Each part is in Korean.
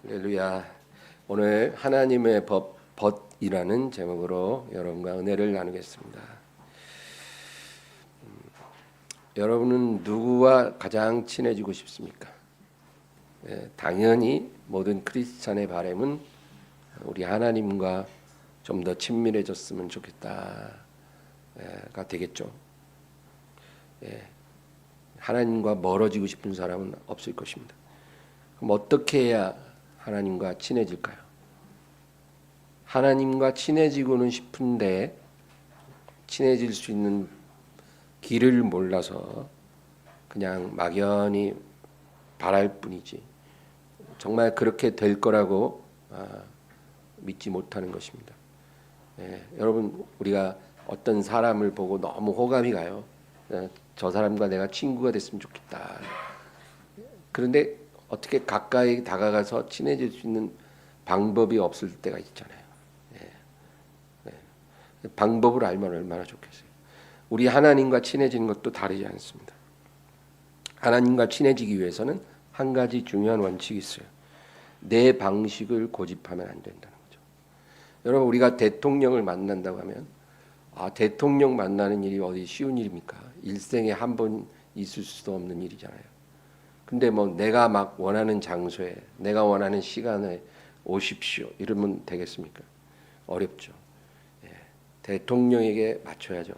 할렐루야. 오늘 하나님의 벗이라는 제목으로 여러분과 은혜를 나누겠습니다. 여러분은 누구와 가장 친해지고 싶습니까? 당연히 모든 크리스찬의 바람은 우리 하나님과 좀 더 친밀해졌으면 좋겠다가 되겠죠. 하나님과 멀어지고 싶은 사람은 없을 것입니다. 그럼 어떻게 해야 하나님과 친해질까요? 하나님과 친해지고는 싶은데 친해질 수 있는 길을 몰라서 그냥 막연히 바랄 뿐이지 정말 그렇게 될 거라고 믿지 못하는 것입니다. 여러분, 우리가 어떤 사람을 보고 너무 호감이 가요. 저 사람과 내가 친구가 됐으면 좋겠다. 그런데 어떻게 가까이 다가가서 친해질 수 있는 방법이 없을 때가 있잖아요. 방법을 알면 얼마나 좋겠어요. 우리 하나님과 친해지는 것도 다르지 않습니다. 하나님과 친해지기 위해서는 한 가지 중요한 원칙이 있어요. 내 방식을 고집하면 안 된다는 거죠. 여러분, 우리가 대통령을 만난다고 하면 대통령 만나는 일이 어디 쉬운 일입니까? 일생에 한 번 있을 수도 없는 일이잖아요. 근데 뭐 내가 막 원하는 장소에 내가 원하는 시간에 오십시오 이러면 되겠습니까? 어렵죠. 대통령에게 맞춰야죠.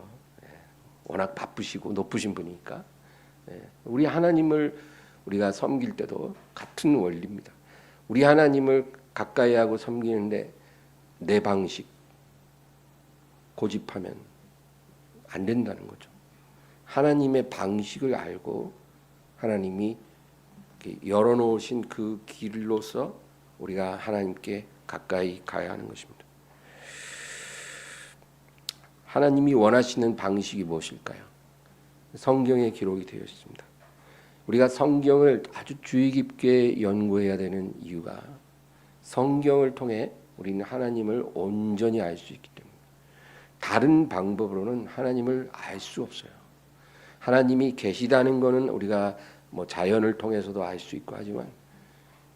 워낙 바쁘시고 높으신 분이니까. 우리 하나님을 우리가 섬길 때도 같은 원리입니다. 우리 하나님을 가까이 하고 섬기는데 내 방식 고집하면 안 된다는 거죠. 하나님의 방식을 알고 하나님이 열어놓으신 그 길로서 우리가 하나님께 가까이 가야 하는 것입니다. 하나님이 원하시는 방식이 무엇일까요? 성경에 기록이 되어 있습니다. 우리가 성경을 아주 주의 깊게 연구해야 되는 이유가 성경을 통해 우리는 하나님을 온전히 알 수 있기 때문에 다른 방법으로는 하나님을 알 수 없어요. 하나님이 계시다는 것은 우리가 뭐 자연을 통해서도 알 수 있고 하지만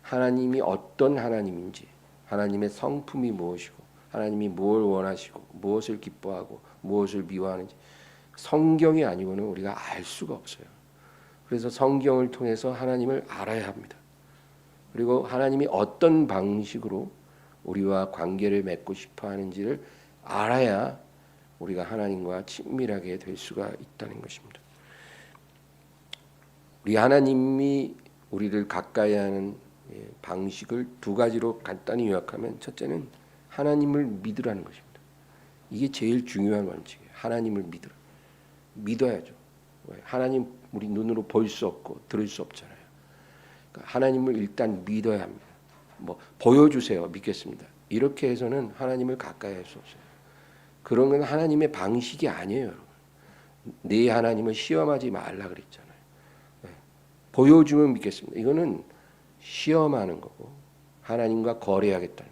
하나님이 어떤 하나님인지, 하나님의 성품이 무엇이고, 하나님이 뭘 원하시고, 무엇을 기뻐하고, 무엇을 미워하는지 성경이 아니고는 우리가 알 수가 없어요. 그래서 성경을 통해서 하나님을 알아야 합니다. 그리고 하나님이 어떤 방식으로 우리와 관계를 맺고 싶어 하는지를 알아야 우리가 하나님과 친밀하게 될 수가 있다는 것입니다. 우리 하나님이 우리를 가까이 하는 방식을 두 가지로 간단히 요약하면 첫째는 하나님을 믿으라는 것입니다. 이게 제일 중요한 원칙이에요. 하나님을 믿어야죠. 하나님 우리 눈으로 볼 수 없고 들을 수 없잖아요. 그러니까 하나님을 일단 믿어야 합니다. 뭐 보여주세요. 믿겠습니다. 이렇게 해서는 하나님을 가까이 할 수 없어요. 그런 건 하나님의 방식이 아니에요. 네 하나님을 시험하지 말라 그랬잖아요. 보여주면 믿겠습니다. 이거는 시험하는 거고 하나님과 거래하겠다는,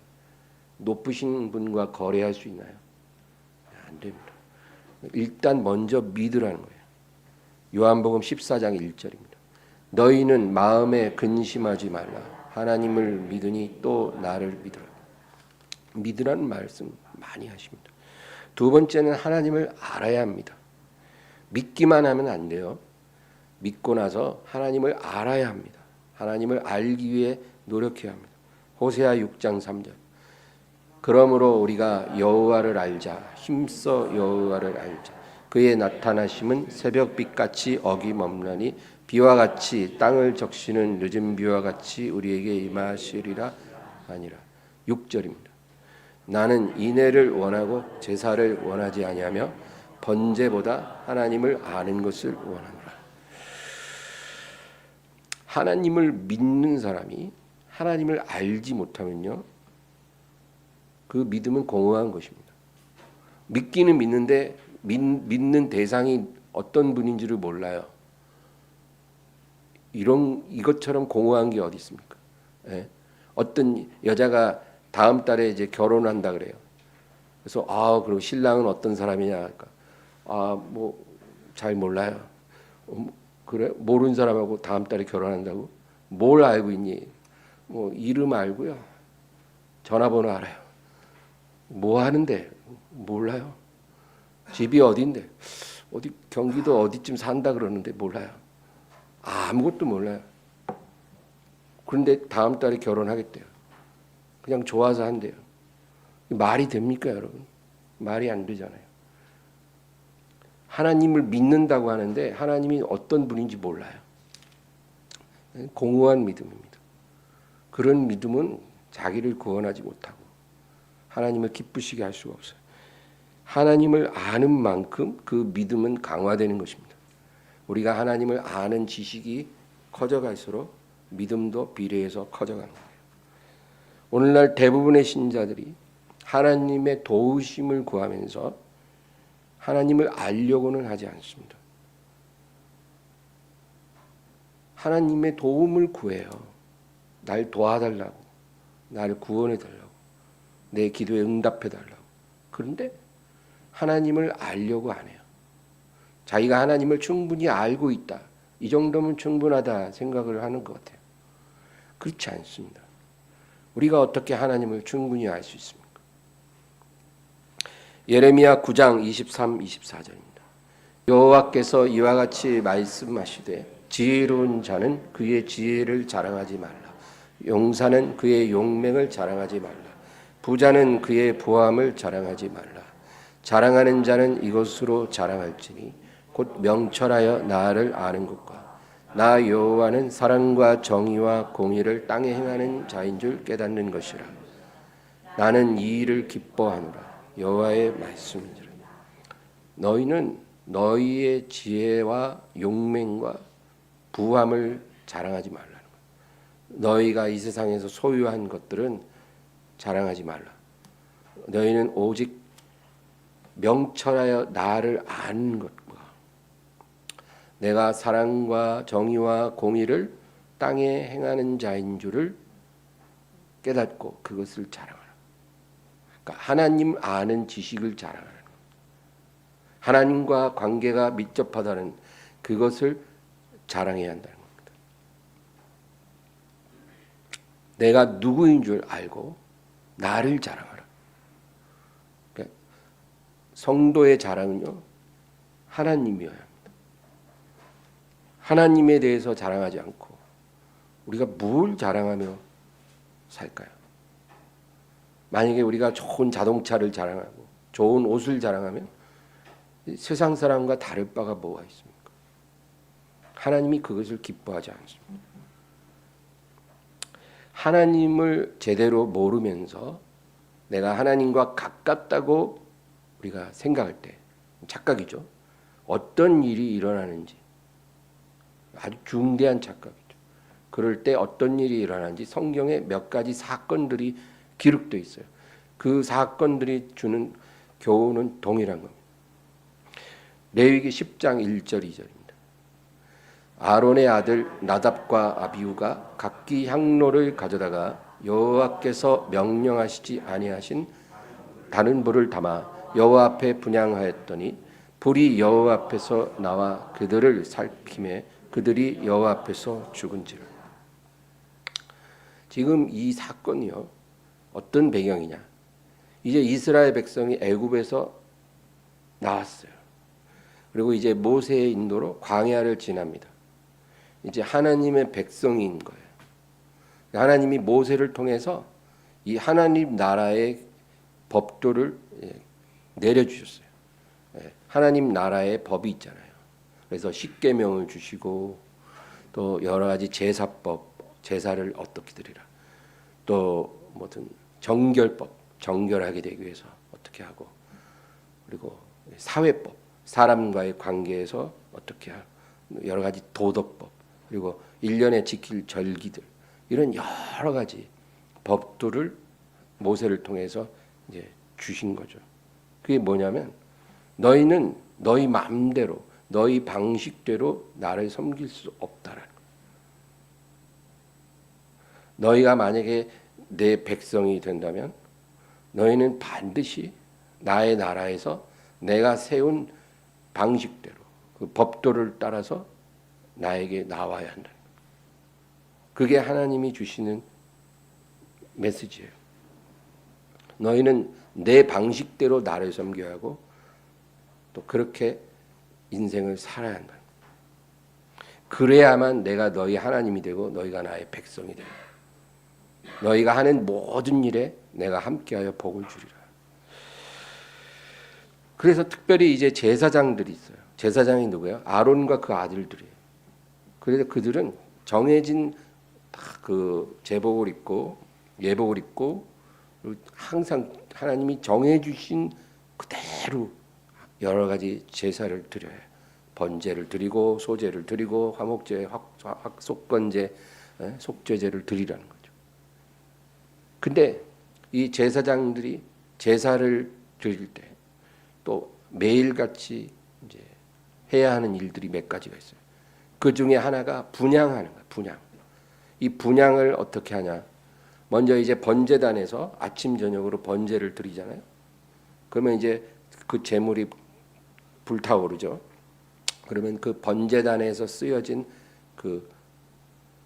높으신 분과 거래할 수 있나요? 안 됩니다. 일단 먼저 믿으라는 거예요. 요한복음 14장 1절입니다. 너희는 마음에 근심하지 말라. 하나님을 믿으니 또 나를 믿으라. 믿으라는 말씀 많이 하십니다. 두 번째는 하나님을 알아야 합니다. 믿기만 하면 안 돼요. 믿고 나서 하나님을 알아야 합니다. 하나님을 알기 위해 노력해야 합니다. 호세아 6장 3절. 그러므로 우리가 여호와를 알자. 힘써 여호와를 알자. 그의 나타나심은 새벽빛같이 어김없나니 비와 같이 땅을 적시는 늦은 비와 같이 우리에게 임하시리라 아니라. 6절입니다. 나는 인애를 원하고 제사를 원하지 아니하며 번제보다 하나님을 아는 것을 원하노라. 하나님을 믿는 사람이 하나님을 알지 못하면요, 그 믿음은 공허한 것입니다. 믿기는 믿는데 믿는 대상이 어떤 분인지를 몰라요. 이것처럼 공허한 게 어디 있습니까? 어떤 여자가 다음 달에 이제 결혼한다 그래요. 그래서 그럼 신랑은 어떤 사람이냐 할까? 뭐 잘 몰라요. 그래? 모르는 사람하고 다음 달에 결혼한다고? 뭘 알고 있니? 뭐 이름 알고요. 전화번호 알아요. 뭐 하는데 몰라요. 집이 어딘데 어디 경기도 어디쯤 산다 그러는데 몰라요. 아무것도 몰라요. 그런데 다음 달에 결혼하겠대요. 그냥 좋아서 한대요. 말이 됩니까, 여러분? 말이 안 되잖아요. 하나님을 믿는다고 하는데 하나님이 어떤 분인지 몰라요. 공허한 믿음입니다. 그런 믿음은 자기를 구원하지 못하고 하나님을 기쁘시게 할 수가 없어요. 하나님을 아는 만큼 그 믿음은 강화되는 것입니다. 우리가 하나님을 아는 지식이 커져갈수록 믿음도 비례해서 커져가는 거예요. 오늘날 대부분의 신자들이 하나님의 도우심을 구하면서 하나님을 알려고는 하지 않습니다. 하나님의 도움을 구해요. 날 도와달라고, 나를 구원해달라고, 내 기도에 응답해달라고. 그런데 하나님을 알려고 안 해요. 자기가 하나님을 충분히 알고 있다, 이 정도면 충분하다 생각을 하는 것 같아요. 그렇지 않습니다. 우리가 어떻게 하나님을 충분히 알 수 있습니까? 예레미야 9장 23, 24절입니다. 여호와께서 이와 같이 말씀하시되 지혜로운 자는 그의 지혜를 자랑하지 말라. 용사는 그의 용맹을 자랑하지 말라. 부자는 그의 부함을 자랑하지 말라. 자랑하는 자는 이것으로 자랑할지니 곧 명철하여 나를 아는 것과 나 여호와는 사랑과 정의와 공의를 땅에 행하는 자인 줄 깨닫는 것이라. 나는 이 일을 기뻐하노라. 여호와의 말씀이니라. 너희는 너희의 지혜와 용맹과 부함을 자랑하지 말라는 거야. 너희가 이 세상에서 소유한 것들은 자랑하지 말라. 너희는 오직 명철하여 나를 아는 것과 내가 사랑과 정의와 공의를 땅에 행하는 자인 줄을 깨닫고 그것을 자랑하라. 그러니까 하나님 아는 지식을 자랑하는 거예요. 하나님과 관계가 밀접하다는 그것을 자랑해야 한다는 겁니다. 내가 누구인 줄 알고 나를 자랑하라. 그러니까 성도의 자랑은요, 하나님이어야 합니다. 하나님에 대해서 자랑하지 않고 우리가 뭘 자랑하며 살까요? 만약에 우리가 좋은 자동차를 자랑하고 좋은 옷을 자랑하면 세상 사람과 다를 바가 뭐가 있습니까? 하나님이 그것을 기뻐하지 않습니다. 하나님을 제대로 모르면서 내가 하나님과 가깝다고 우리가 생각할 때, 착각이죠. 어떤 일이 일어나는지 아주 중대한 착각이죠. 그럴 때 어떤 일이 일어나는지 성경에 몇 가지 사건들이 기록되어 있어요. 그 사건들이 주는 교훈은 동일한 겁니다. 레위기 10장 1절 2절입니다. 아론의 아들 나답과 아비후가 각기 향로를 가져다가 여호와께서 명령하시지 아니하신 다른 불을 담아 여호와 앞에 분향하였더니 불이 여호와 앞에서 나와 그들을 살피매 그들이 여호와 앞에서 죽은지라. 지금 이 사건이요, 어떤 배경이냐? 이제 이스라엘 백성이 애굽에서 나왔어요. 그리고 이제 모세의 인도로 광야를 지납니다. 이제 하나님의 백성인 거예요. 하나님이 모세를 통해서 이 하나님 나라의 법도를 내려주셨어요. 하나님 나라의 법이 있잖아요. 그래서 십계명을 주시고 또 여러 가지 제사법, 제사를 어떻게 드리라. 또 무슨 정결법, 정결하게 되기 위해서 어떻게 하고, 그리고 사회법, 사람과의 관계에서 어떻게 하고, 여러 가지 도덕법, 그리고 1년에 지킬 절기들, 이런 여러 가지 법도를 모세를 통해서 이제 주신 거죠. 그게 뭐냐면 너희는 너희 마음대로 너희 방식대로 나를 섬길 수 없다라는 거예요. 너희가 만약에 내 백성이 된다면 너희는 반드시 나의 나라에서 내가 세운 방식대로 그 법도를 따라서 나에게 나와야 한다는 거예요. 그게 하나님이 주시는 메시지예요. 너희는 내 방식대로 나를 섬겨야 하고 또 그렇게 인생을 살아야 한다. 그래야만 내가 너희 하나님이 되고 너희가 나의 백성이 되고 너희가 하는 모든 일에 내가 함께하여 복을 주리라. 그래서 특별히 이제 제사장들이 있어요. 제사장이 누구예요? 아론과 그 아들들이에요. 그래서 그들은 정해진 그 제복을 입고 예복을 입고 항상 하나님이 정해주신 그대로 여러 가지 제사를 드려요. 번제를 드리고 소제를 드리고 화목제, 속건제, 속죄제를 드리라는 거죠. 근데 이 제사장들이 제사를 드릴 때 또 매일같이 이제 해야 하는 일들이 몇 가지가 있어요. 그 중에 하나가 분향하는 거예요. 분향. 이 분향을 어떻게 하냐? 먼저 이제 번제단에서 아침 저녁으로 번제를 드리잖아요. 그러면 이제 그 제물이 불타오르죠. 그러면 그 번제단에서 쓰여진 그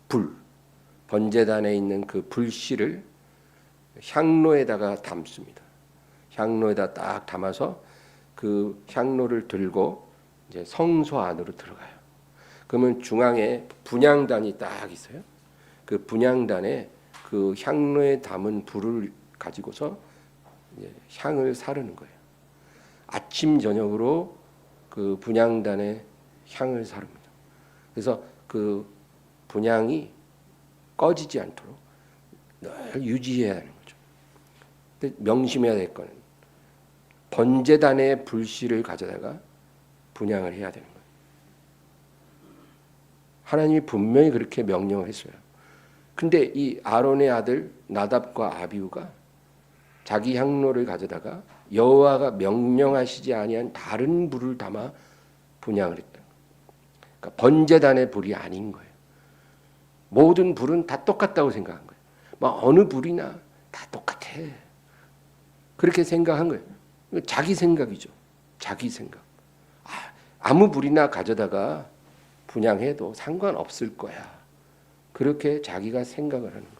불, 번제단에 있는 그 불씨를 향로에다가 담습니다. 향로에다 딱 담아서 그 향로를 들고 이제 성소 안으로 들어가요. 그러면 중앙에 분향단이 딱 있어요. 그 분향단에 그 향로에 담은 불을 가지고서 이제 향을 사르는 거예요. 아침 저녁으로 그 분향단에 향을 사릅니다. 그래서 그 분향이 꺼지지 않도록 늘 유지해야 하는 거죠. 근데 명심해야 될 거는 번제단의 불씨를 가져다가 분향을 해야 되는 거예요. 하나님이 분명히 그렇게 명령을 했어요. 근데 이 아론의 아들 나답과 아비후가 자기 향로를 가져다가 여호와가 명령하시지 아니한 다른 불을 담아 분향을 했다. 그러니까 번제단의 불이 아닌 거예요. 모든 불은 다 똑같다고 생각한 거예요. 뭐 어느 불이나 다 똑같아. 그렇게 생각한 거예요. 자기 생각이죠. 자기 생각. 아무 불이나 가져다가 분향해도 상관없을 거야. 그렇게 자기가 생각을 하는 거예요.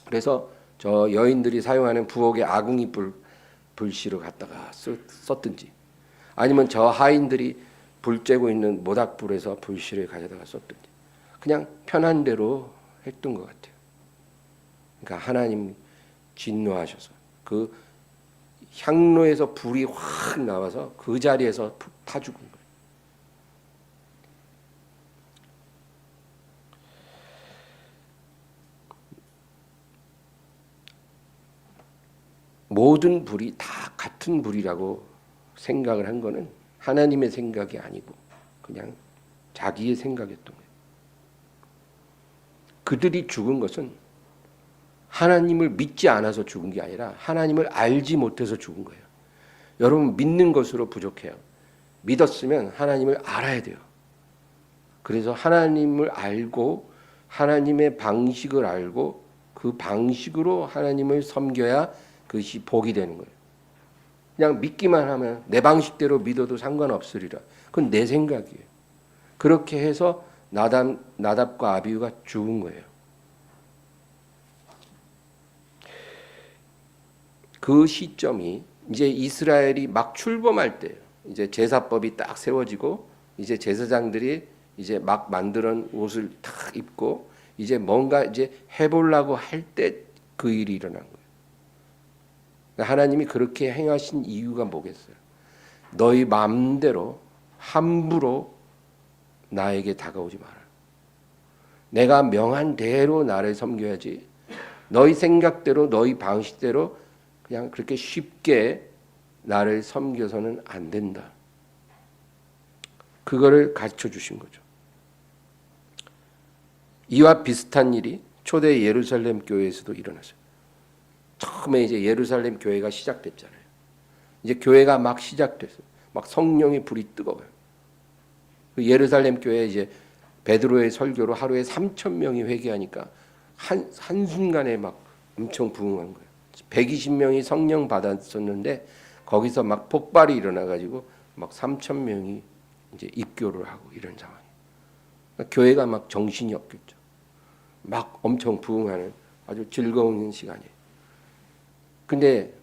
그래서 저 여인들이 사용하는 부엌의 아궁이 불씨로 갖다가 썼든지 아니면 저 하인들이 불 쬐고 있는 모닥불에서 불씨를 가져다가 썼든지 그냥 편한 대로 했던 것 같아요. 그러니까 하나님 진노하셔서 그 향로에서 불이 확 나와서 그 자리에서 타 죽은 거예요. 모든 불이 다 같은 불이라고 생각을 한 거는 하나님의 생각이 아니고 그냥 자기의 생각이었던 거예요. 그들이 죽은 것은 하나님을 믿지 않아서 죽은 게 아니라 하나님을 알지 못해서 죽은 거예요. 여러분 믿는 것으로 부족해요. 믿었으면 하나님을 알아야 돼요. 그래서 하나님을 알고 하나님의 방식을 알고 그 방식으로 하나님을 섬겨야 그것이 복이 되는 거예요. 그냥 믿기만 하면 내 방식대로 믿어도 상관없으리라. 그건 내 생각이에요. 그렇게 해서 나답과 아비후가 죽은 거예요. 그 시점이 이제 이스라엘이 막 출범할 때예요. 이제 제사법이 딱 세워지고 이제 제사장들이 이제 막 만드는 옷을 탁 입고 이제 뭔가 이제 해보려고 할 때 그 일이 일어난 거예요. 하나님이 그렇게 행하신 이유가 뭐겠어요? 너희 마음대로 함부로 나에게 다가오지 마라. 내가 명한 대로 나를 섬겨야지. 너희 생각대로 너희 방식대로 그냥 그렇게 쉽게 나를 섬겨서는 안 된다. 그거를 가르쳐 주신 거죠. 이와 비슷한 일이 초대 예루살렘 교회에서도 일어났어요. 처음에 이제 예루살렘 교회가 시작됐잖아요. 이제 교회가 막 시작됐어요. 막 성령의 불이 뜨거워요. 그 예루살렘 교회 이제 베드로의 설교로 하루에 3,000명이 회개하니까 한순간에 막 엄청 부흥한 거예요. 120명이 성령 받았었는데 거기서 막 폭발이 일어나가지고 막 3,000명이 이제 입교를 하고 이런 상황이에요. 그러니까 교회가 막 정신이 없겠죠. 막 엄청 부흥하는 아주 즐거운 시간이에요. 근데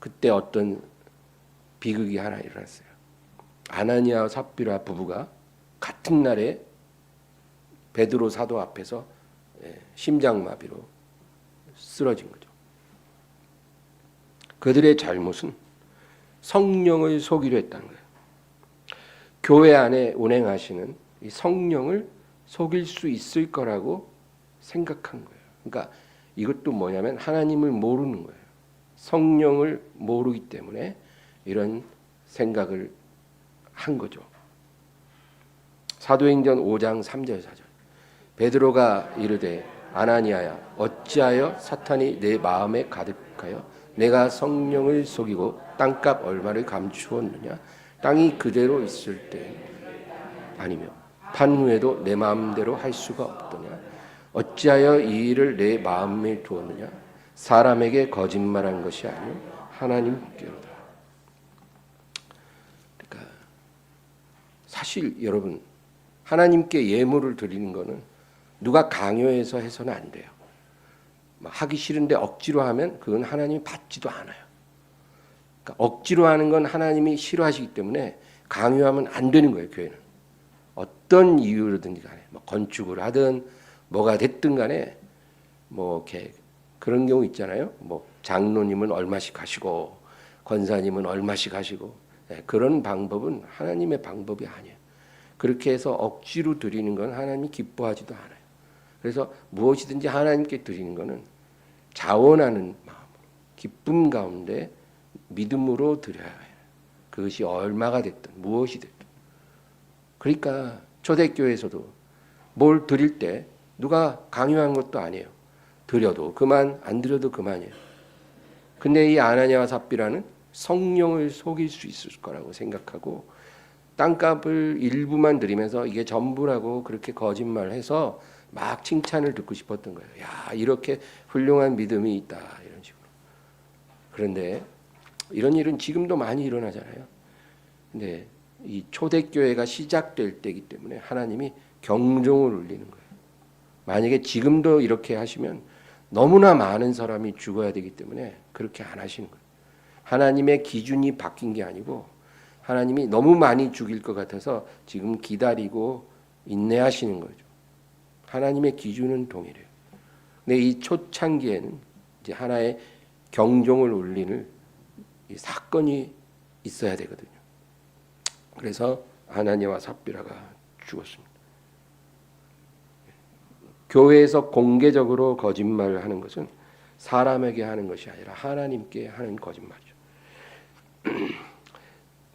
그때 어떤 비극이 하나 일어났어요. 아나니아와 삽비라 부부가 같은 날에 베드로 사도 앞에서 심장마비로 쓰러진 거죠. 그들의 잘못은 성령을 속이려 했다는 거예요. 교회 안에 운행하시는 이 성령을 속일 수 있을 거라고 생각한 거예요. 그러니까 이것도 뭐냐면 하나님을 모르는 거예요. 성령을 모르기 때문에 이런 생각을 한 거죠. 사도행전 5장 3절 4절. 베드로가 이르되 아나니아야 어찌하여 사탄이 내 마음에 가득하여 내가 성령을 속이고 땅값 얼마를 감추었느냐. 땅이 그대로 있을 때 아니며 판후에도 내 마음대로 할 수가 없더냐. 어찌하여 이 일을 내 마음에 두었느냐. 사람에게 거짓말한 것이 아니요 하나님께로다. 그러니까 사실 여러분 하나님께 예물을 드리는 거는 누가 강요해서 해서는 안 돼요. 하기 싫은데 억지로 하면 그건 하나님이 받지도 않아요. 그러니까 억지로 하는 건 하나님이 싫어하시기 때문에 강요하면 안 되는 거예요. 교회는 어떤 이유로든지 간에 건축을 하든 뭐가 됐든 간에 이렇게 그런 경우 있잖아요. 장로님은 얼마씩 하시고 권사님은 얼마씩 하시고 그런 방법은 하나님의 방법이 아니에요. 그렇게 해서 억지로 드리는 건 하나님이 기뻐하지도 않아요. 그래서 무엇이든지 하나님께 드리는 것은 자원하는 마음으로 기쁨 가운데 믿음으로 드려야 해요. 그것이 얼마가 됐든 무엇이 됐든. 그러니까 초대교회에서도 뭘 드릴 때 누가 강요한 것도 아니에요. 드려도 그만, 안 드려도 그만이에요. 근데 이 아나니아와 삽비라는 성령을 속일 수 있을 거라고 생각하고 땅값을 일부만 드리면서 이게 전부라고 그렇게 거짓말해서 막 칭찬을 듣고 싶었던 거예요. 야, 이렇게 훌륭한 믿음이 있다 이런 식으로. 그런데 이런 일은 지금도 많이 일어나잖아요. 근데 이 초대교회가 시작될 때이기 때문에 하나님이 경종을 울리는 거예요. 만약에 지금도 이렇게 하시면 너무나 많은 사람이 죽어야 되기 때문에 그렇게 안 하시는 거예요. 하나님의 기준이 바뀐 게 아니고 하나님이 너무 많이 죽일 것 같아서 지금 기다리고 인내하시는 거죠. 하나님의 기준은 동일해요. 근데 이 초창기에는 이제 하나의 경종을 울리는 이 사건이 있어야 되거든요. 그래서 아나니아와 삽비라가 죽었습니다. 교회에서 공개적으로 거짓말을 하는 것은 사람에게 하는 것이 아니라 하나님께 하는 거짓말이죠.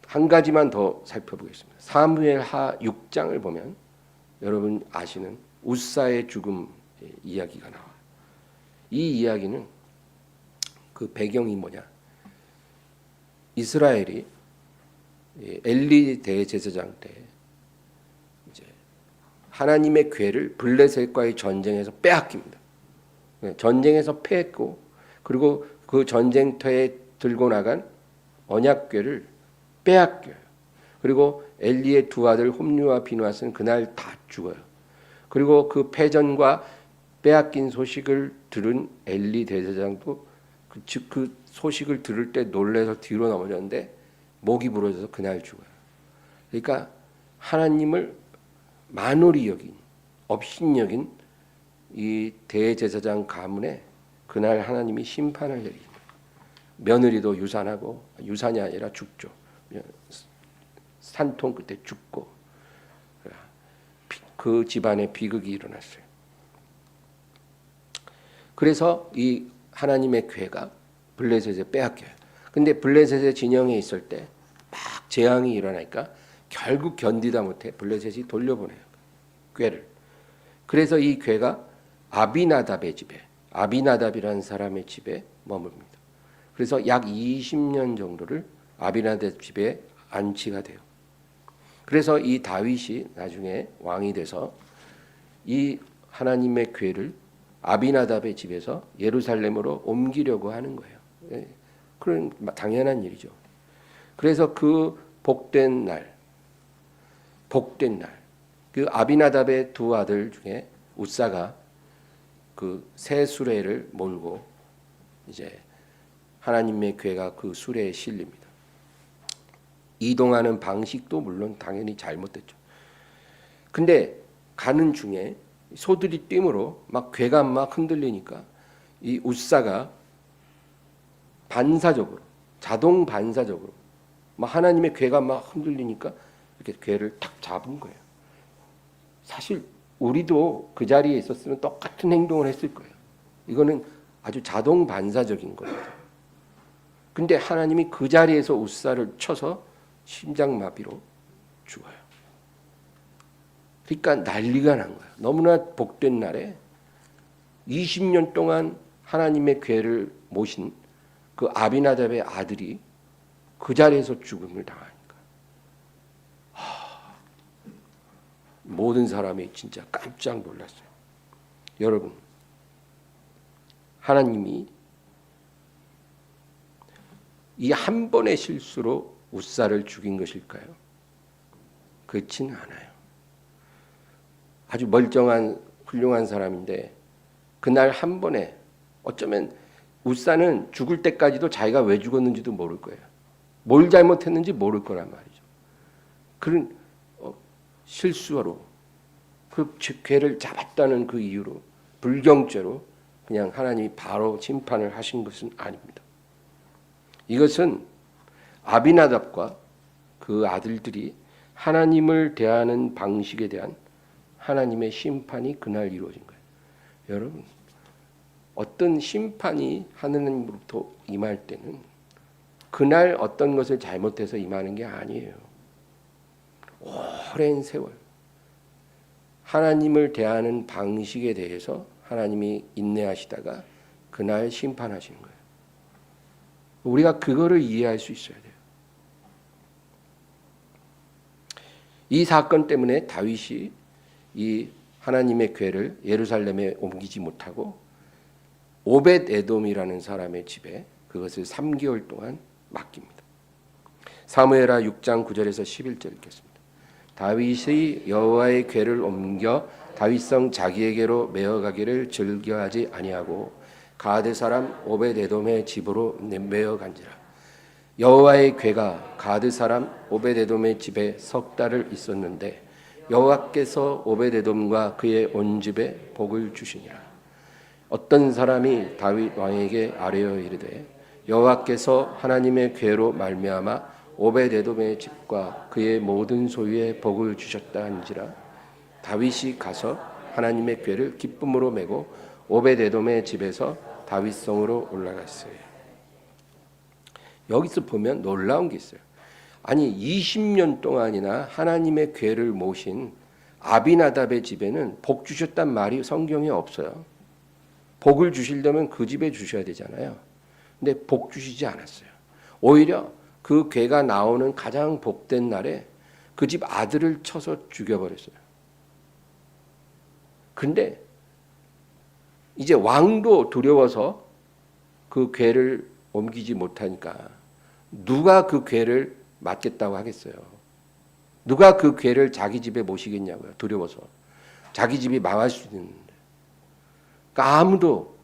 한 가지만 더 살펴보겠습니다. 사무엘하 6장을 보면 여러분 아시는 웃사의 죽음 이야기가 나와요. 이 이야기는 그 배경이 뭐냐? 이스라엘이 엘리 대제사장 때 이제 하나님의 궤를 블레셋과의 전쟁에서 빼앗깁니다. 전쟁에서 패했고 그리고 그 전쟁터에 들고 나간 언약궤를 빼앗겨요. 그리고 엘리의 두 아들 홈리와 비누아스는 그날 다 죽어요. 그리고 그 패전과 빼앗긴 소식을 들은 엘리 대제사장도 그 소식을 들을 때 놀라서 뒤로 넘어졌는데 목이 부러져서 그날 죽어요. 그러니까 하나님을 만홀히 여긴 업신 여긴 이 대제사장 가문에 그날 하나님이 심판을 내립니다. 며느리도 유산하고 유산이 아니라 죽죠. 산통 끝에 죽고 그 집안에 비극이 일어났어요. 그래서 이 하나님의 궤가 블레셋에 빼앗겨요. 근데 블레셋의 진영에 있을 때 막 재앙이 일어나니까 결국 견디다 못해 블레셋이 돌려보내요. 궤를. 그래서 이 궤가 아비나답의 집에 아비나답이라는 사람의 집에 머뭅니다. 그래서 약 20년 정도를 아비나답 집에 안치가 돼요. 그래서 이 다윗이 나중에 왕이 돼서 이 하나님의 궤를 아비나답의 집에서 예루살렘으로 옮기려고 하는 거예요. 그런 당연한 일이죠. 그래서 그 복된 날, 그 아비나답의 두 아들 중에 웃사가 그 새 수레를 몰고 이제 하나님의 괴가 그 수레에 실립니다. 이동하는 방식도 물론 당연히 잘못됐죠. 근데 가는 중에 소들이 뛰므로 막 괴가 막 흔들리니까 이 웃사가 반사적으로, 자동 반사적으로 막 하나님의 괴가 막 흔들리니까 이렇게 괴를 탁 잡은 거예요. 사실 우리도 그 자리에 있었으면 똑같은 행동을 했을 거예요. 이거는 아주 자동 반사적인 겁니다. 근데 하나님이 그 자리에서 웃사를 쳐서 심장마비로 죽어요. 그러니까 난리가 난 거예요. 너무나 복된 날에 20년 동안 하나님의 괴를 모신 그 아비나답의 아들이 그 자리에서 죽음을 당하니까 모든 사람이 진짜 깜짝 놀랐어요. 여러분, 하나님이 이 한 번의 실수로 웃사를 죽인 것일까요? 그렇지는 않아요. 아주 멀쩡한 훌륭한 사람인데 그날 한 번에 어쩌면 웃사는 죽을 때까지도 자기가 왜 죽었는지도 모를 거예요. 뭘 잘못했는지 모를 거란 말이죠. 그런 실수로 그 괴를 잡았다는 그 이유로 불경죄로 그냥 하나님이 바로 심판을 하신 것은 아닙니다. 이것은 아비나답과 그 아들들이 하나님을 대하는 방식에 대한 하나님의 심판이 그날 이루어진 거예요. 여러분, 어떤 심판이 하느님으로부터 임할 때는 그날 어떤 것을 잘못해서 임하는 게 아니에요. 오랜 세월 하나님을 대하는 방식에 대해서 하나님이 인내하시다가 그날 심판하시는 거예요. 우리가 그거를 이해할 수 있어야 돼요. 이 사건 때문에 다윗이 이 하나님의 궤를 예루살렘에 옮기지 못하고 오벳 에돔이라는 사람의 집에 그것을 3개월 동안 맡깁니다. 사무엘하 6장 9절에서 11절 읽겠습니다. 다윗이 여호와의 궤를 옮겨 다윗성 자기에게로 메어가기를 즐겨하지 아니하고 가데 사람 오벳 에돔의 집으로 메어간지라. 여호와의 궤가 가드 사람 오벳 에돔의 집에 석 달을 있었는데 여호와께서 오벳 에돔과 그의 온 집에 복을 주시니라. 어떤 사람이 다윗 왕에게 아뢰어 이르되 여호와께서 하나님의 궤로 말미암아 오벳 에돔의 집과 그의 모든 소유에 복을 주셨다 한지라. 다윗이 가서 하나님의 궤를 기쁨으로 메고 오벳 에돔의 집에서 다윗성으로 올라갔어요. 여기서 보면 놀라운 게 있어요. 아니 20년 동안이나 하나님의 궤를 모신 아비나답의 집에는 복 주셨단 말이 성경에 없어요. 복을 주시려면 그 집에 주셔야 되잖아요. 근데 복 주시지 않았어요. 오히려 그 궤가 나오는 가장 복된 날에 그 집 아들을 쳐서 죽여버렸어요. 근데 이제 왕도 두려워서 그 궤를 옮기지 못하니까 누가 그 궤를 맡겠다고 하겠어요. 누가 그 궤를 자기 집에 모시겠냐고요. 두려워서. 자기 집이 망할 수도 있는데. 그러니까 아무도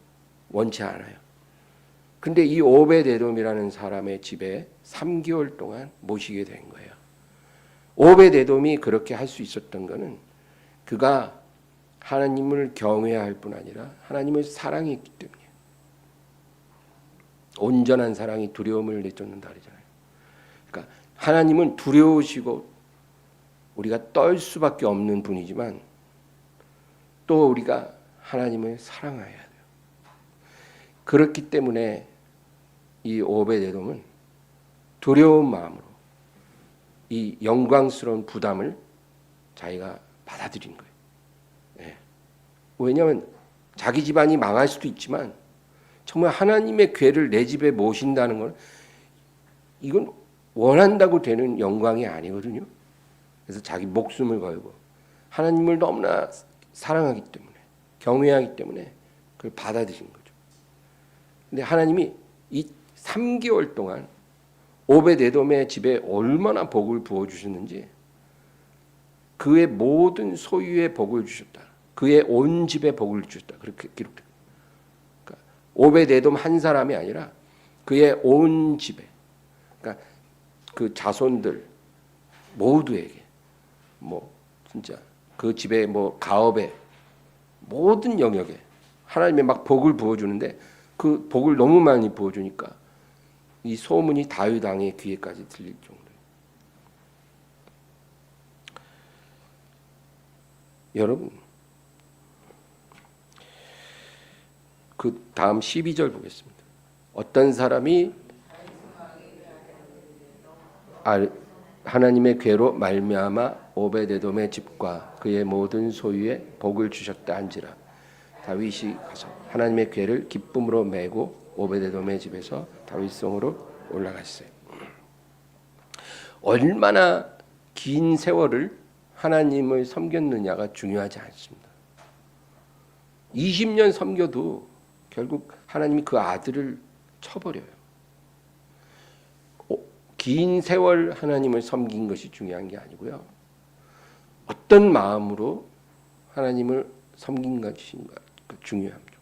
원치 않아요. 근데 이 오벳 에돔이라는 사람의 집에 3개월 동안 모시게 된 거예요. 오벳 에돔이 그렇게 할 수 있었던 거는 그가 하나님을 경외할 뿐 아니라 하나님을 사랑했기 때문이에요. 온전한 사랑이 두려움을 내쫓는다 그러잖아요. 그러니까 하나님은 두려우시고 우리가 떨 수밖에 없는 분이지만 또 우리가 하나님을 사랑해야 돼요. 그렇기 때문에 이 오벳 에돔은 두려운 마음으로 이 영광스러운 부담을 자기가 받아들인 거예요. 네. 왜냐하면 자기 집안이 망할 수도 있지만 정말 하나님의 궤를 내 집에 모신다는 건 이건 원한다고 되는 영광이 아니거든요. 그래서 자기 목숨을 걸고 하나님을 너무나 사랑하기 때문에 경외하기 때문에 그걸 받아들인 거죠. 근데 하나님이 이 3개월 동안 오벳 에돔의 집에 얼마나 복을 부어 주셨는지 그의 모든 소유의 복을 주셨다. 그의 온 집에 복을 주셨다. 그렇게 기록됩니다. 그러니까 오벳에돔 한 사람이 아니라 그의 온 집에, 그러니까 그 자손들 모두에게, 뭐 진짜 그 집에 뭐 가업에 모든 영역에 하나님의 막 복을 부어주는데 그 복을 너무 많이 부어주니까 이 소문이 다윗 왕의 귀에까지 들릴 정도예요. 여러분, 그 다음 12절 보겠습니다. 어떤 사람이 하나님의 궤로 말미암아 오벳에돔의 집과 그의 모든 소유에 복을 주셨다 한지라. 다윗이 가서 하나님의 궤를 기쁨으로 메고 오벳에돔의 집에서 다윗성으로 올라갔어요. 얼마나 긴 세월을 하나님을 섬겼느냐가 중요하지 않습니다. 20년 섬겨도 결국 하나님이 그 아들을 쳐버려요. 긴 세월 하나님을 섬긴 것이 중요한 게 아니고요. 어떤 마음으로 하나님을 섬긴 것인가 중요합니다.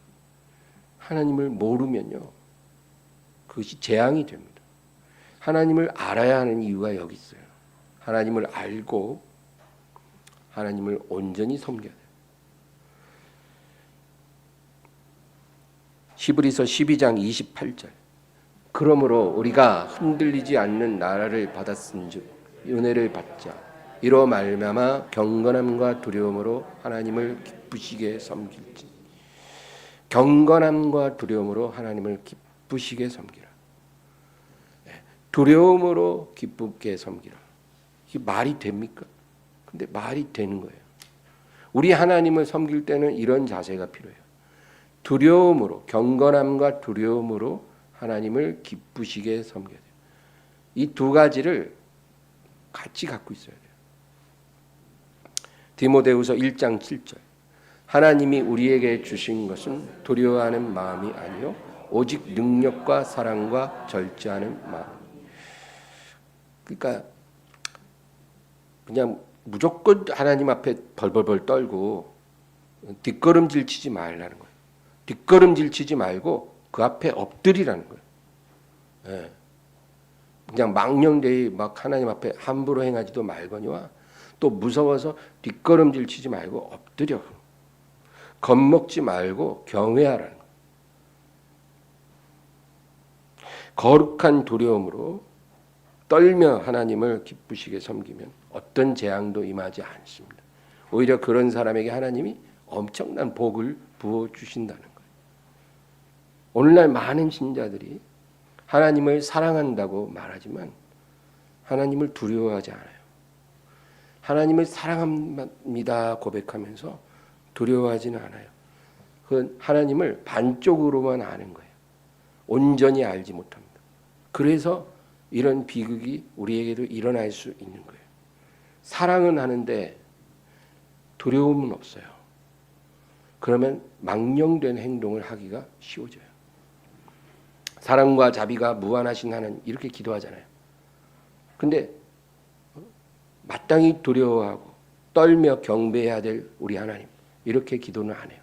하나님을 모르면요, 그것이 재앙이 됩니다. 하나님을 알아야 하는 이유가 여기 있어요. 하나님을 알고 하나님을 온전히 섬겨야 돼요. 히브리서 12장 28절. 그러므로 우리가 흔들리지 않는 나라를 받았은즉 은혜를 받자. 이로 말미암아 경건함과 두려움으로 하나님을 기쁘시게 섬길지. 경건함과 두려움으로 하나님을 기쁘시게 섬기라. 두려움으로 기쁘게 섬기라. 이게 말이 됩니까? 근데 말이 되는 거예요. 우리 하나님을 섬길 때는 이런 자세가 필요해요. 두려움으로, 경건함과 두려움으로 하나님을 기쁘시게 섬겨야 돼요. 이 두 가지를 같이 갖고 있어야 돼요. 디모데후서 1장 7절. 하나님이 우리에게 주신 것은 두려워하는 마음이 아니요 오직 능력과 사랑과 절제하는 마음. 그러니까 그냥 무조건 하나님 앞에 벌벌벌 떨고 뒷걸음질 치지 말라는 거예요. 뒷걸음질 치지 말고 그 앞에 엎드리라는 거예요. 예. 그냥 망령되이 막 하나님 앞에 함부로 행하지도 말거니와 또 무서워서 뒷걸음질 치지 말고 엎드려. 겁먹지 말고 경외하라는 거예요. 거룩한 두려움으로 떨며 하나님을 기쁘시게 섬기면 어떤 재앙도 임하지 않습니다. 오히려 그런 사람에게 하나님이 엄청난 복을 부어주신다는 거예요. 오늘날 많은 신자들이 하나님을 사랑한다고 말하지만 하나님을 두려워하지 않아요. 하나님을 사랑합니다 고백하면서 두려워하지는 않아요. 그 하나님을 반쪽으로만 아는 거예요. 온전히 알지 못합니다. 그래서 이런 비극이 우리에게도 일어날 수 있는 거예요. 사랑은 하는데 두려움은 없어요. 그러면 망령된 행동을 하기가 쉬워져요. 사랑과 자비가 무한하신 하나님 이렇게 기도하잖아요. 근데 마땅히 두려워하고 떨며 경배해야 될 우리 하나님 이렇게 기도는 안 해요.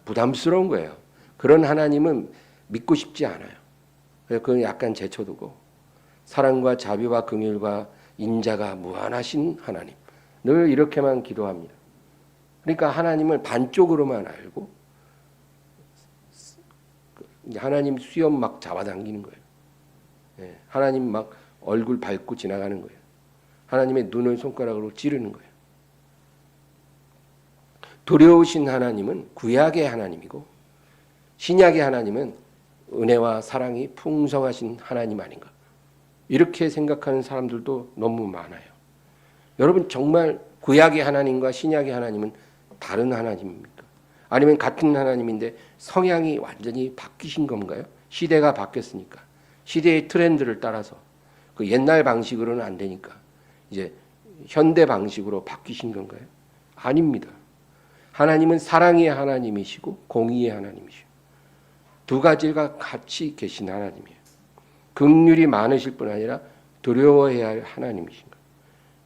부담스러운 거예요. 그런 하나님은 믿고 싶지 않아요. 그래서 그건 약간 제쳐두고 사랑과 자비와 긍휼과 인자가 무한하신 하나님 늘 이렇게만 기도합니다. 그러니까 하나님을 반쪽으로만 알고 하나님 수염 막 잡아당기는 거예요. 하나님 막 얼굴 밟고 지나가는 거예요. 하나님의 눈을 손가락으로 찌르는 거예요. 두려우신 하나님은 구약의 하나님이고 신약의 하나님은 은혜와 사랑이 풍성하신 하나님 아닌가. 이렇게 생각하는 사람들도 너무 많아요. 여러분 정말 구약의 하나님과 신약의 하나님은 다른 하나님입니까? 아니면 같은 하나님인데 성향이 완전히 바뀌신 건가요? 시대가 바뀌었으니까 시대의 트렌드를 따라서 그 옛날 방식으로는 안 되니까 이제 현대 방식으로 바뀌신 건가요? 아닙니다. 하나님은 사랑의 하나님이시고 공의의 하나님이시고 두 가지가 같이 계신 하나님이에요. 긍휼이 많으실 뿐 아니라 두려워해야 할 하나님이신 거예요.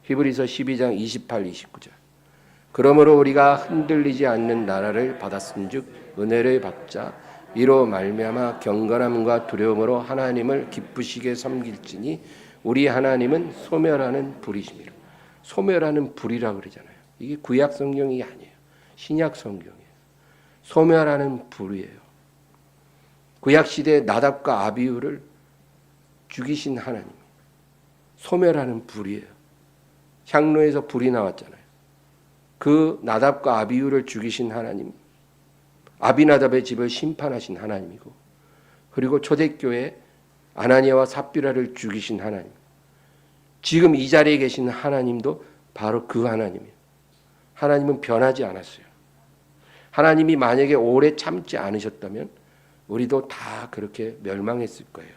히브리서 12장 28, 29절. 그러므로 우리가 흔들리지 않는 나라를 받았은즉 은혜를 받자. 이로 말미암아 경건함과 두려움으로 하나님을 기쁘시게 섬길지니 우리 하나님은 소멸하는 불이심이라. 소멸하는 불이라 그러잖아요. 이게 구약 성경이 아니에요. 신약 성경이에요. 소멸하는 불이에요. 구약 시대에 나답과 아비후를 죽이신 하나님. 소멸하는 불이에요. 향로에서 불이 나왔잖아요. 그 나답과 아비후를 죽이신 하나님, 아비나답의 집을 심판하신 하나님이고, 그리고 초대교회 아나니아와 삽비라를 죽이신 하나님, 지금 이 자리에 계신 하나님도 바로 그 하나님이에요. 하나님은 변하지 않았어요. 하나님이 만약에 오래 참지 않으셨다면 우리도 다 그렇게 멸망했을 거예요.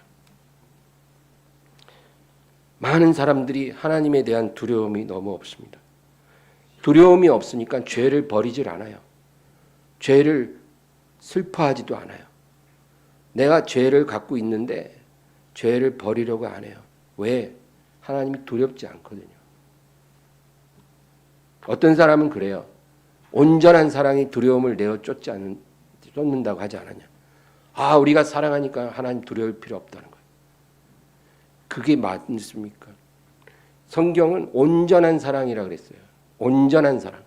많은 사람들이 하나님에 대한 두려움이 너무 없습니다. 두려움이 없으니까 죄를 버리질 않아요. 죄를 슬퍼하지도 않아요. 내가 죄를 갖고 있는데 죄를 버리려고 안 해요. 왜? 하나님이 두렵지 않거든요. 어떤 사람은 그래요. 온전한 사랑이 두려움을 내어 쫓는다고 하지 않았냐. 아, 우리가 사랑하니까 하나님 두려울 필요 없다는 거예요. 그게 맞습니까? 성경은 온전한 사랑이라고 그랬어요. 온전한 사랑.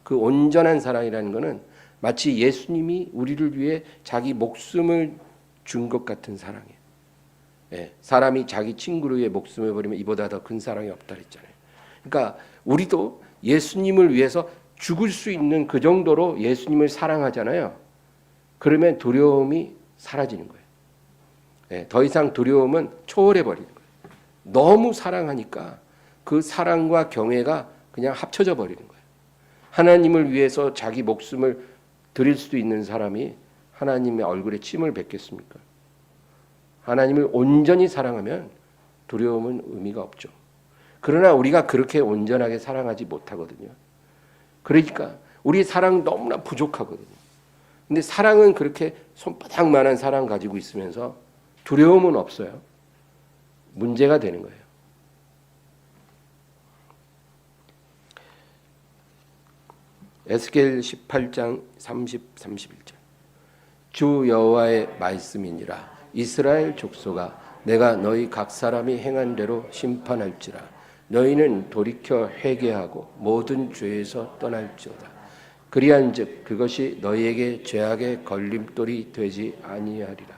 그 온전한 사랑이라는 것은 마치 예수님이 우리를 위해 자기 목숨을 준 것 같은 사랑이에요. 예, 사람이 자기 친구를 위해 목숨을 버리면 이보다 더 큰 사랑이 없다 그랬잖아요. 그러니까 우리도 예수님을 위해서 죽을 수 있는 그 정도로 예수님을 사랑하잖아요. 그러면 두려움이 사라지는 거예요. 예, 더 이상 두려움은 초월해 버리는 거예요. 너무 사랑하니까 그 사랑과 경외가 그냥 합쳐져 버리는 거예요. 하나님을 위해서 자기 목숨을 드릴 수도 있는 사람이 하나님의 얼굴에 침을 뱉겠습니까? 하나님을 온전히 사랑하면 두려움은 의미가 없죠. 그러나 우리가 그렇게 온전하게 사랑하지 못하거든요. 그러니까 우리 사랑 너무나 부족하거든요. 근데 사랑은 그렇게 손바닥만한 사랑 가지고 있으면서 두려움은 없어요. 문제가 되는 거예요. 에스겔 18장 30, 31절. 주 여호와의 말씀이니라. 이스라엘 족속아, 내가 너희 각 사람이 행한 대로 심판할지라. 너희는 돌이켜 회개하고 모든 죄에서 떠날지어다. 그리한즉 그것이 너희에게 죄악의 걸림돌이 되지 아니하리라.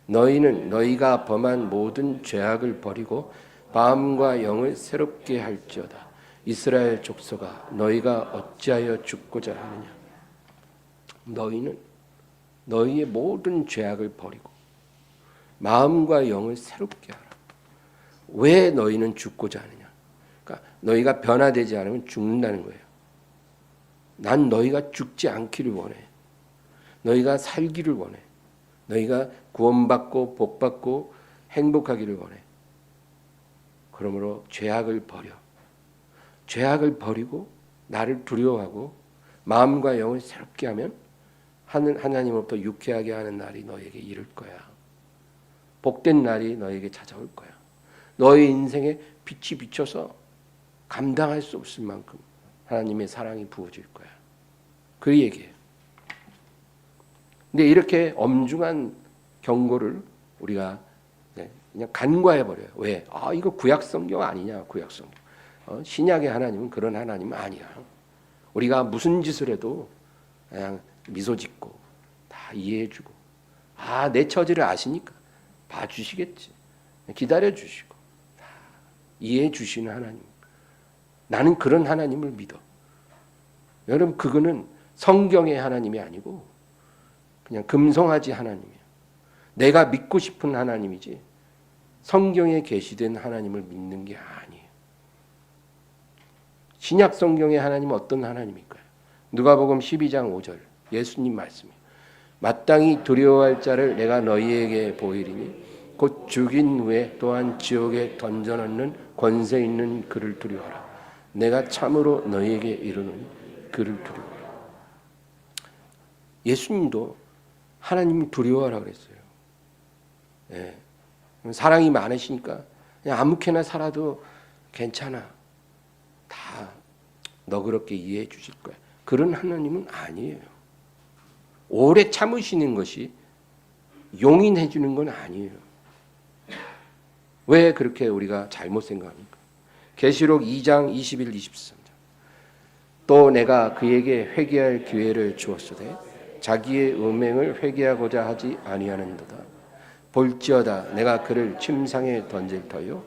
너희는 너희가 범한 모든 죄악을 버리고 마음과 영을 새롭게 할지어다. 이스라엘 족속아, 너희가 어찌하여 죽고자 하느냐. 너희는 너희의 모든 죄악을 버리고 마음과 영을 새롭게 하라. 왜 너희는 죽고자 하느냐. 그러니까 너희가 변화되지 않으면 죽는다는 거예요. 난 너희가 죽지 않기를 원해. 너희가 살기를 원해. 너희가 구원받고 복받고 행복하기를 원해. 그러므로 죄악을 버려. 죄악을 버리고 나를 두려워하고 마음과 영을 새롭게 하면 하나님으로부터 유쾌하게 하는 날이 너에게 이를 거야. 복된 날이 너에게 찾아올 거야. 너의 인생에 빛이 비쳐서 감당할 수 없을 만큼 하나님의 사랑이 부어질 거야. 그 얘기예요. 근데 이렇게 엄중한 경고를 우리가 그냥 간과해버려요. 왜? 아, 이거 구약 성경 아니냐, 구약 성경. 신약의 하나님은 그런 하나님은 아니야. 우리가 무슨 짓을 해도 그냥 미소 짓고 다 이해해주고, 아, 내 처지를 아시니까 봐주시겠지. 기다려주시고 다 이해해주시는 하나님. 나는 그런 하나님을 믿어. 여러분, 그거는 성경의 하나님이 아니고 그냥 금송아지 하나님이에요. 내가 믿고 싶은 하나님이지 성경에 계시된 하나님을 믿는 게 아니에요. 신약 성경의 하나님은 어떤 하나님일까요? 누가복음 12장 5절 예수님 말씀이에요. 마땅히 두려워할 자를 내가 너희에게 보이리니 곧 죽인 후에 또한 지옥에 던져넣는 권세 있는 그를 두려워하라. 내가 참으로 너희에게 이르노니 그를 두려워하라. 예수님도 하나님을 두려워하라 그랬어요. 예. 사랑이 많으시니까 그냥 아무렇게나 살아도 괜찮아. 다 너그럽게 이해해 주실 거야. 그런 하나님은 아니에요. 오래 참으시는 것이 용인해 주는 건 아니에요. 왜 그렇게 우리가 잘못 생각합니까? 계시록 2장 21, 23절. 또 내가 그에게 회개할 기회를 주었으되 자기의 음행을 회개하고자 하지 아니하는도다. 볼지어다 내가 그를 침상에 던질 터요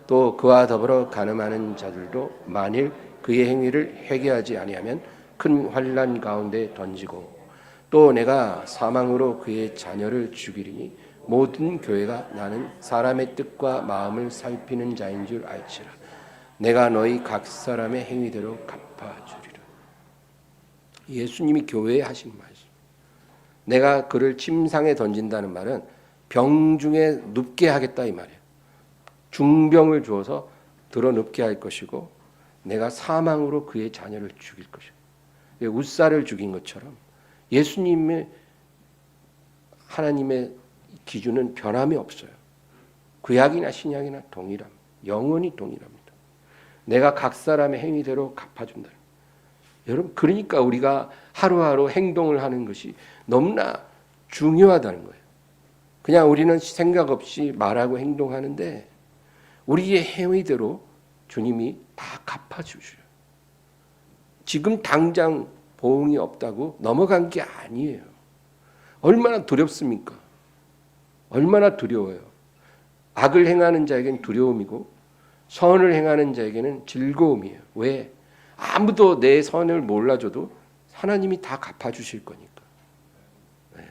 또 그와 더불어 간음하는 자들도 만일 그의 행위를 회개하지 아니하면 큰 환난 가운데 던지고 또 내가 사망으로 그의 자녀를 죽이리니 모든 교회가 나는 사람의 뜻과 마음을 살피는 자인 줄 알지라. 내가 너희 각 사람의 행위대로 갚아주리라. 예수님이 교회에 하신 말씀. 내가 그를 침상에 던진다는 말은 병중에 눕게 하겠다 이 말이에요. 중병을 주어서 드러눕게 할 것이고 내가 사망으로 그의 자녀를 죽일 것이에요. 웃사를 죽인 것처럼 예수님의 하나님의 기준은 변함이 없어요. 구약이나 신약이나 동일합니다. 영원히 동일합니다. 내가 각 사람의 행위대로 갚아준다. 여러분, 그러니까 우리가 하루하루 행동을 하는 것이 너무나 중요하다는 거예요. 그냥 우리는 생각 없이 말하고 행동하는데 우리의 행위대로 주님이 다 갚아주셔요. 지금 당장 보응이 없다고 넘어간 게 아니에요. 얼마나 두렵습니까? 얼마나 두려워요. 악을 행하는 자에게는 두려움이고 선을 행하는 자에게는 즐거움이에요. 왜? 아무도 내 선을 몰라줘도 하나님이 다 갚아주실 거니까. 네.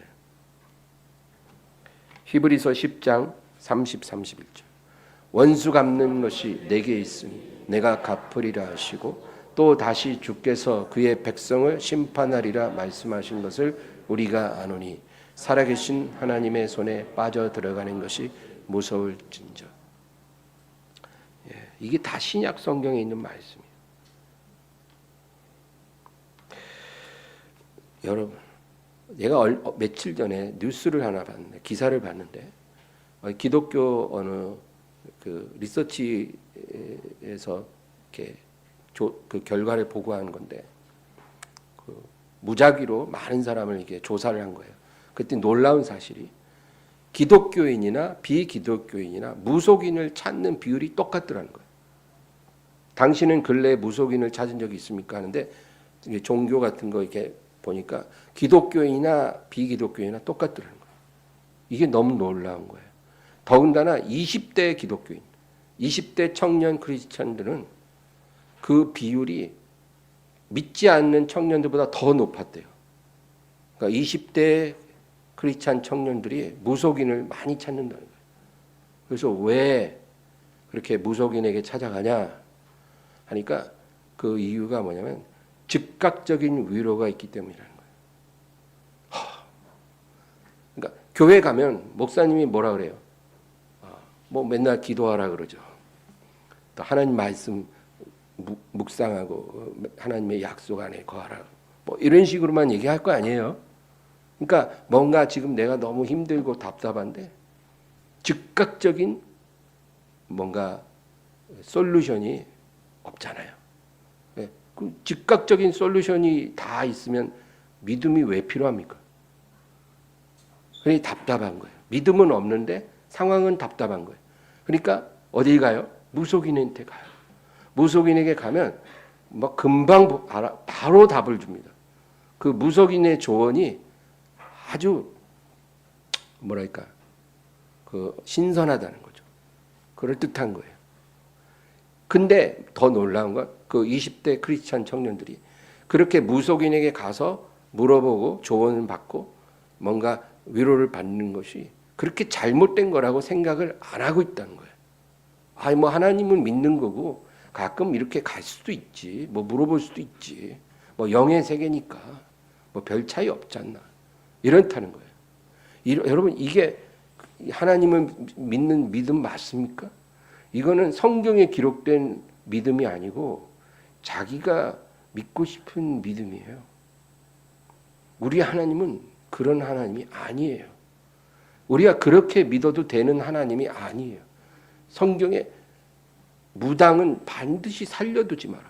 히브리서 10장 30, 31절. 원수 갚는 것이 내게 있으니 내가 갚으리라 하시고 또 다시 주께서 그의 백성을 심판하리라 말씀하신 것을 우리가 아노니 살아계신 하나님의 손에 빠져 들어가는 것이 무서울진저. 이게 다 신약 성경에 있는 말씀이에요. 여러분, 제가 며칠 전에 뉴스를 하나 봤는데 기사를 봤는데 기독교 어느 그 리서치에서 이렇게 그 결과를 보고하는 건데 그 무작위로 많은 사람을 이렇게 조사를 한 거예요. 그때 놀라운 사실이 기독교인이나 비기독교인이나 무속인을 찾는 비율이 똑같더라는 거예요. 당신은 근래에 무속인을 찾은 적이 있습니까? 하는데 종교 같은 거 이렇게 보니까 기독교인이나 비기독교인이나 똑같더라는 거예요. 이게 너무 놀라운 거예요. 더군다나 20대 기독교인, 20대 청년 크리스찬들은 그 비율이 믿지 않는 청년들보다 더 높았대요. 그러니까 20대 크리스찬 청년들이 무속인을 많이 찾는다는 거예요. 그래서 왜 그렇게 무속인에게 찾아가냐 하니까 그 이유가 뭐냐면 즉각적인 위로가 있기 때문이라는 거예요. 그러니까 교회 가면 목사님이 뭐라 그래요? 뭐 맨날 기도하라 그러죠. 또 하나님 말씀 묵상하고 하나님의 약속 안에 거하라. 뭐 이런 식으로만 얘기할 거 아니에요. 그러니까 뭔가 지금 내가 너무 힘들고 답답한데 즉각적인 뭔가 솔루션이 없잖아요. 그 즉각적인 솔루션이 다 있으면 믿음이 왜 필요합니까? 그러니 답답한 거예요. 믿음은 없는데 상황은 답답한 거예요. 그러니까 어디 가요? 무속인한테 가요. 무속인에게 가면 뭐 금방 바로 답을 줍니다. 그 무속인의 조언이 아주 뭐랄까 그 신선하다는 거죠. 그럴듯한 거예요. 근데 더 놀라운 건 그 20대 크리스찬 청년들이 그렇게 무속인에게 가서 물어보고 조언을 받고 뭔가 위로를 받는 것이 그렇게 잘못된 거라고 생각을 안 하고 있다는 거예요. 뭐 하나님은 믿는 거고 가끔 이렇게 갈 수도 있지. 뭐 물어볼 수도 있지. 뭐 영의 세계니까 뭐 별 차이 없지 않나. 이렇다는 거예요. 여러분 이게 하나님을 믿는 믿음 맞습니까? 이거는 성경에 기록된 믿음이 아니고 자기가 믿고 싶은 믿음이에요. 우리 하나님은 그런 하나님이 아니에요. 우리가 그렇게 믿어도 되는 하나님이 아니에요. 성경에 무당은 반드시 살려두지 마라.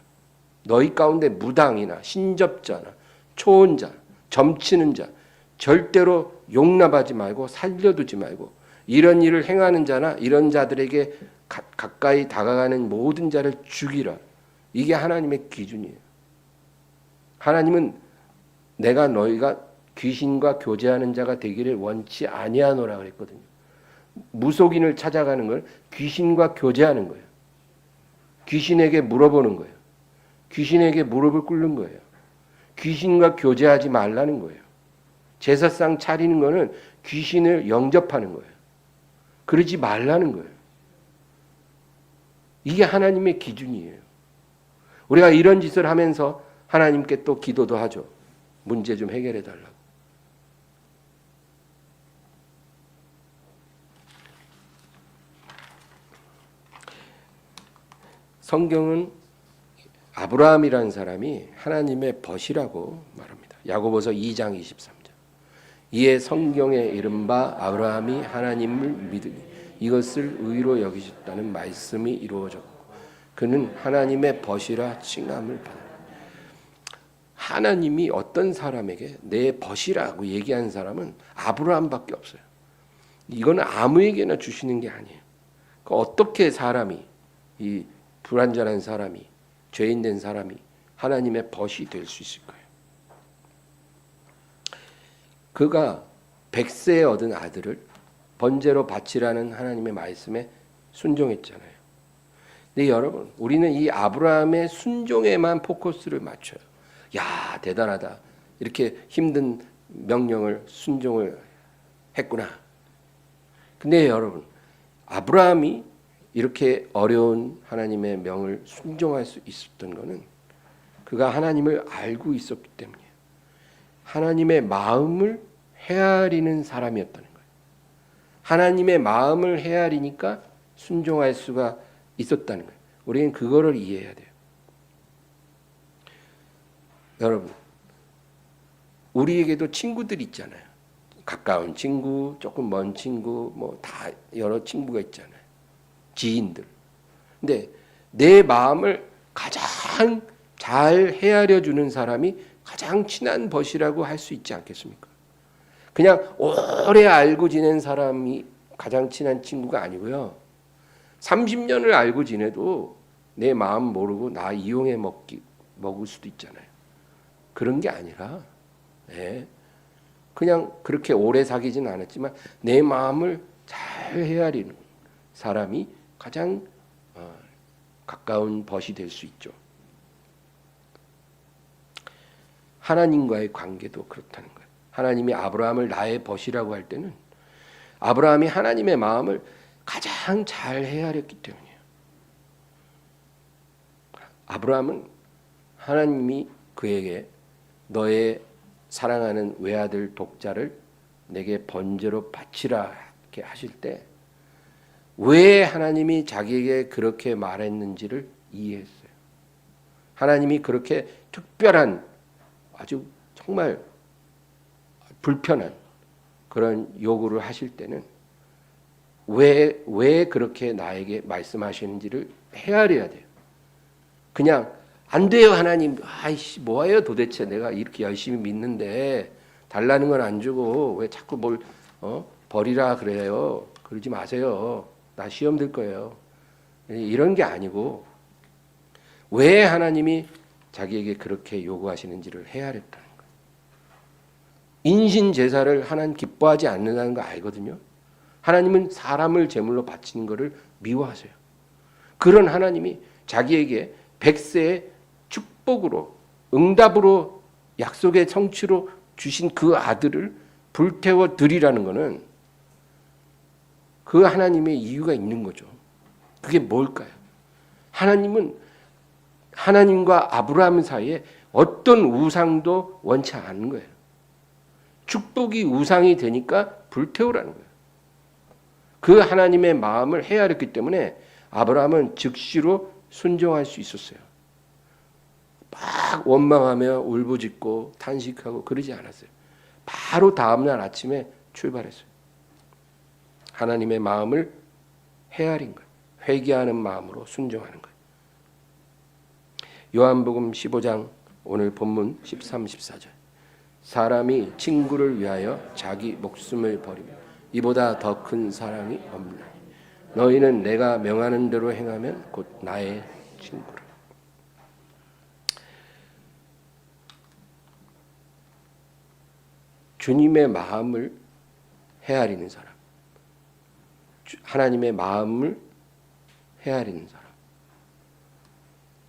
너희 가운데 무당이나 신접자나 초혼자, 점치는 자 절대로 용납하지 말고 살려두지 말고 이런 일을 행하는 자나 이런 자들에게 가까이 다가가는 모든 자를 죽이라. 이게 하나님의 기준이에요. 하나님은 내가 너희가 귀신과 교제하는 자가 되기를 원치 아니하노라 그랬거든요. 무속인을 찾아가는 걸 귀신과 교제하는 거예요. 귀신에게 물어보는 거예요. 귀신에게 무릎을 꿇는 거예요. 귀신과 교제하지 말라는 거예요. 제사상 차리는 거는 귀신을 영접하는 거예요. 그러지 말라는 거예요. 이게 하나님의 기준이에요. 우리가 이런 짓을 하면서 하나님께 또 기도도 하죠. 문제 좀 해결해 달라고. 성경은 아브라함이라는 사람이 하나님의 벗이라고 말합니다. 야고보서 2장 23절. 이에 성경에 이른 바 아브라함이 하나님을 믿으니 이것을 의로 여기셨다는 말씀이 이루어졌고 그는 하나님의 벗이라 칭함을 받았다. 하나님이 어떤 사람에게 내 벗이라고 얘기한 사람은 아브라함밖에 없어요. 이거는 아무에게나 주시는 게 아니에요. 그러니까 어떻게 사람이, 이 불완전한 사람이, 죄인된 사람이 하나님의 벗이 될 수 있을 거예요. 그가 100세에 얻은 아들을 번제로 바치라는 하나님의 말씀에 순종했잖아요. 근데 여러분, 우리는 이 아브라함의 순종에만 포커스를 맞춰요. 야, 대단하다. 이렇게 힘든 명령을 순종을 했구나. 근데 여러분, 아브라함이 이렇게 어려운 하나님의 명을 순종할 수 있었던 것은 그가 하나님을 알고 있었기 때문이에요. 하나님의 마음을 헤아리는 사람이었다는 거예요. 하나님의 마음을 헤아리니까 순종할 수가 있었다는 거예요. 우리는 그거를 이해해야 돼요. 여러분, 우리에게도 친구들이 있잖아요. 가까운 친구, 조금 먼 친구, 뭐 다 여러 친구가 있잖아요. 지인들. 근데 내 마음을 가장 잘 헤아려 주는 사람이 가장 친한 벗이라고 할 수 있지 않겠습니까? 그냥 오래 알고 지낸 사람이 가장 친한 친구가 아니고요. 30년을 알고 지내도 내 마음 모르고 나 이용해 먹을 수도 있잖아요. 그런 게 아니라 그냥 그렇게 오래 사귀진 않았지만 내 마음을 잘 헤아리는 사람이 가장 가까운 벗이 될 수 있죠. 하나님과의 관계도 그렇다는 거예요. 하나님이 아브라함을 나의 벗이라고 할 때는 아브라함이 하나님의 마음을 가장 잘 헤아렸기 때문이에요. 아브라함은 하나님이 그에게 너의 사랑하는 외아들 독자를 내게 번제로 바치라 이렇게 하실 때 왜 하나님이 자기에게 그렇게 말했는지를 이해했어요. 하나님이 그렇게 특별한 아주 정말 불편한 그런 요구를 하실 때는 왜 그렇게 나에게 말씀하시는지를 헤아려야 돼요. 그냥 안 돼요 하나님, 아이씨 뭐예요 도대체 내가 이렇게 열심히 믿는데 달라는 건 안 주고 왜 자꾸 뭘 버리라 그래요. 그러지 마세요. 나 시험 들 거예요. 이런 게 아니고 왜 하나님이 자기에게 그렇게 요구하시는지를 헤아렸다는 거예요. 인신 제사를 하나님 기뻐하지 않는다는 거 알거든요. 하나님은 사람을 제물로 바치는 것을 미워하세요. 그런 하나님이 자기에게 100세의 축복으로 응답으로 약속의 성취로 주신 그 아들을 불태워 드리라는 것은 그 하나님의 이유가 있는 거죠. 그게 뭘까요? 하나님은 하나님과 아브라함 사이에 어떤 우상도 원치 않은 거예요. 축복이 우상이 되니까 불태우라는 거예요. 그 하나님의 마음을 헤아렸기 때문에 아브라함은 즉시로 순종할 수 있었어요. 막 원망하며 울부짖고 탄식하고 그러지 않았어요. 바로 다음날 아침에 출발했어요. 하나님의 마음을 헤아린 거예요. 회개하는 마음으로 순종하는 거예요. 요한복음 15장 오늘 본문 13, 14절. 사람이 친구를 위하여 자기 목숨을 버리면 이보다 더 큰 사랑이 없나니 너희는 내가 명하는 대로 행하면 곧 나의 친구라. 주님의 마음을 헤아리는 사람, 하나님의 마음을 헤아리는 사람,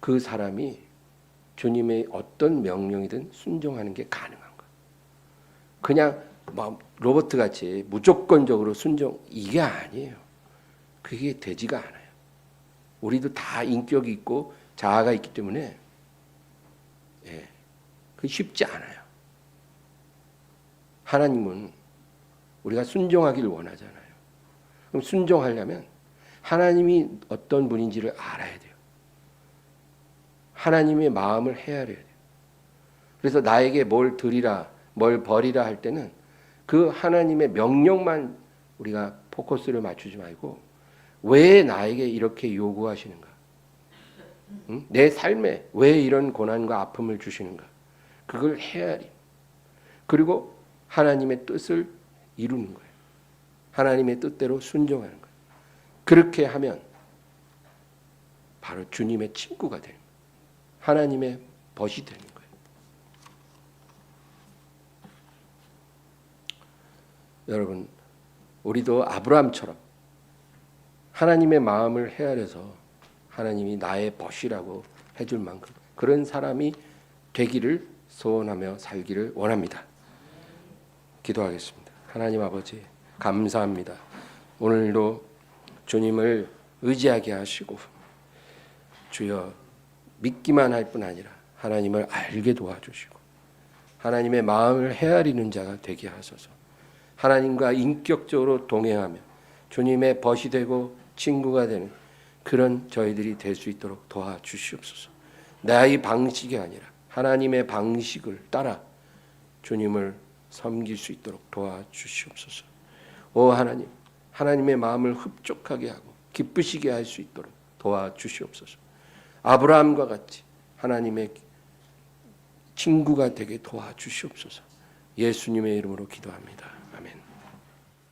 그 사람이 주님의 어떤 명령이든 순종하는 게 가능한 거예요. 그냥 뭐 로봇같이 무조건적으로 순종, 이게 아니에요. 그게 되지가 않아요. 우리도 다 인격이 있고 자아가 있기 때문에 그게 쉽지 않아요. 하나님은 우리가 순종하기를 원하잖아요. 그럼 순종하려면 하나님이 어떤 분인지를 알아야 돼요. 하나님의 마음을 헤아려야 돼요. 그래서 나에게 뭘 드리라, 뭘 버리라 할 때는 그 하나님의 명령만 우리가 포커스를 맞추지 말고 왜 나에게 이렇게 요구하시는가? 응? 내 삶에 왜 이런 고난과 아픔을 주시는가? 그걸 헤아리. 그리고 하나님의 뜻을 이루는 거예요. 하나님의 뜻대로 순종하는 거예요. 그렇게 하면 바로 주님의 친구가 되는 거예요. 하나님의 벗이 되는 거예요. 여러분, 우리도 아브라함처럼 하나님의 마음을 헤아려서 하나님이 나의 벗이라고 해줄 만큼 그런 사람이 되기를 소원하며 살기를 원합니다. 기도하겠습니다. 하나님 아버지, 감사합니다. 오늘도 주님을 의지하게 하시고 주여 믿기만 할 뿐 아니라 하나님을 알게 도와주시고 하나님의 마음을 헤아리는 자가 되게 하소서. 하나님과 인격적으로 동행하며 주님의 벗이 되고 친구가 되는 그런 저희들이 될 수 있도록 도와주시옵소서. 나의 방식이 아니라 하나님의 방식을 따라 주님을 섬길 수 있도록 도와주시옵소서. 오 하나님, 하나님의 마음을 흡족하게 하고 기쁘시게 할 수 있도록 도와주시옵소서. 아브라함과 같이 하나님의 친구가 되게 도와주시옵소서. 예수님의 이름으로 기도합니다. 아멘.